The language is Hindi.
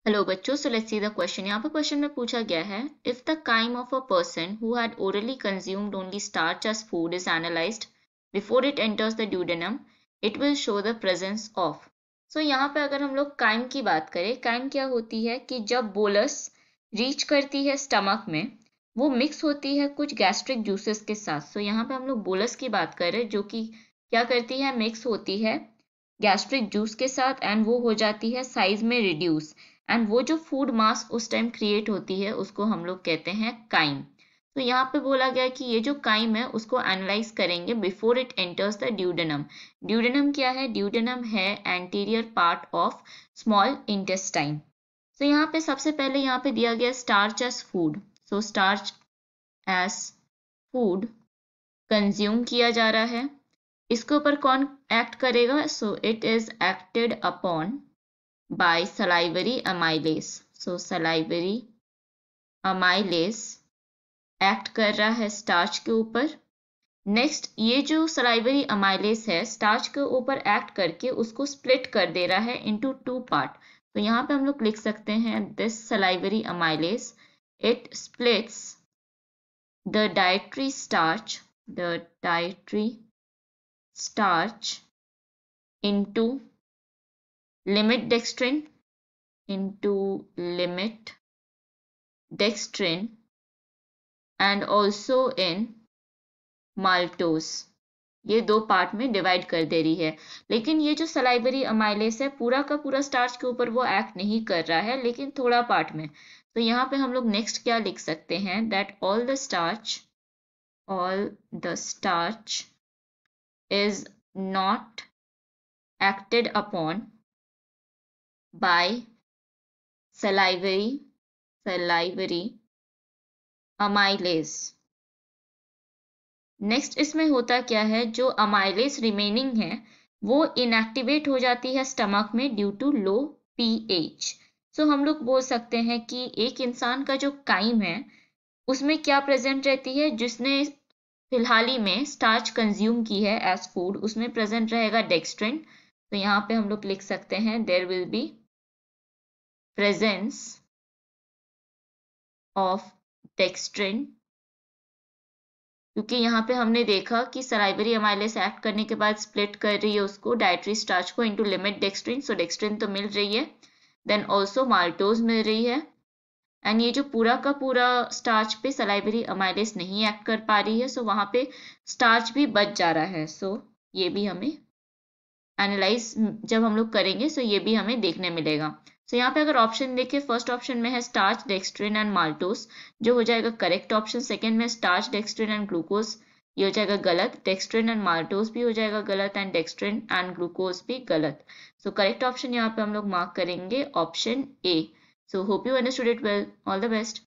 हेलो बच्चों, so let's see the question. यहाँ पर क्वेश्चन में पूछा गया है, if the chyme of a person who had orally consumed only starch as food is analysed before it enters the duodenum, it will show the presence of. So यहाँ पे अगर हम लोग काइम की बात करें, काइम क्या होती है कि जब बोलस रीच करती है स्टमक में, वो मिक्स होती है कुछ गैस्ट्रिक जूसेस के साथ। सो यहाँ पे हम लोग बोलस की बात कर रहे हैं, जो कि क्या करती है, मिक्स होती है गैस्ट्रिक जूस के साथ, एंड वो हो जाती है साइज में रिड्यूस, एंड वो जो फूड मास उस टाइम क्रिएट होती है उसको हम लोग कहते हैं काइम। तो यहाँ पे बोला गया कि ये जो काइम है उसको एनालाइज करेंगे before it enters the duodenum. Duodenum क्या है? ड्यूडेनम है anterior part of small intestine. तो यहाँ पे सबसे पहले यहाँ पे दिया गया स्टार्च एज फूड। सो स्टार्च एज फूड कंज्यूम किया जा रहा है। इसके ऊपर कौन एक्ट करेगा? So it is acted upon by salivary amylase. So salivary amylase act कर रहा है स्टार्च के ऊपर। नेक्स्ट, ये जो सलाइवरी अमाइलेस है स्टार्च के ऊपर एक्ट करके उसको स्प्लिट कर दे रहा है इनटू टू पार्ट। तो यहाँ पे हम लोग लिख सकते हैं this salivary amylase it splits the dietary starch into limit dextrin and also in maltose। ये दो पार्ट में डिवाइड कर दे रही है। लेकिन ये जो सलाइवरी अमाइलेस है पूरा का पूरा स्टार्च के ऊपर वो एक्ट नहीं कर रहा है, लेकिन थोड़ा पार्ट में। तो यहाँ पे हम लोग नेक्स्ट क्या लिख सकते हैं, that all the starch is not acted upon bye salivary amylase। Next इसमें होता क्या है, जो अमाइलेस रिमेनिंग है वो इनएक्टिवेट हो जाती है स्टमक में ड्यू टू लो पीएच। सो हम लोग बोल सकते हैं कि एक इंसान का जो काइम है उसमें क्या प्रेजेंट रहती है, जिसने फिलहाल ही में स्टार्च कंज्यूम की है एज फूड, उसमें प्रेजेंट रहेगा डेक्स्ट्रिन। तो यहाँ पे हम लोग लिख सकते हैं there will be presence of dextrin, क्योंकि यहाँ पे हमने देखा कि सलाइवरी अमाइलेस एक्ट करने के बाद स्प्लिट कर रही है उसको डाइटरी स्टार्च को इनटू लिमिट डेक्स्ट्रिन। सो डेक्स्ट्रिन तो मिल रही है, देन ऑल्सो माल्टोज मिल रही है, एंड ये जो पूरा का पूरा स्टार्च पे सलाइवरी अमाइलेस नहीं एक्ट कर पा रही है, सो वहाँ पे स्टार्च भी बच जा रहा है। सो ये भी हमें एनालाइज जब हम लोग करेंगे सो ये भी हमें देखने मिलेगा। सो यहाँ पे अगर ऑप्शन देखें, फर्स्ट ऑप्शन में है स्टार्च, डेक्स्ट्रिन एंड माल्टोस, जो हो जाएगा करेक्ट ऑप्शन। सेकंड में स्टार्च, डेक्स्ट्रिन एंड ग्लूकोज, ये हो जाएगा गलत। डेक्स्ट्रिन एंड माल्टोस भी हो जाएगा गलत, एंड डेक्स्ट्रिन एंड ग्लूकोज भी गलत। सो करेक्ट ऑप्शन यहाँ पे हम लोग मार्क करेंगे option A. So hope you understood it well. All the best.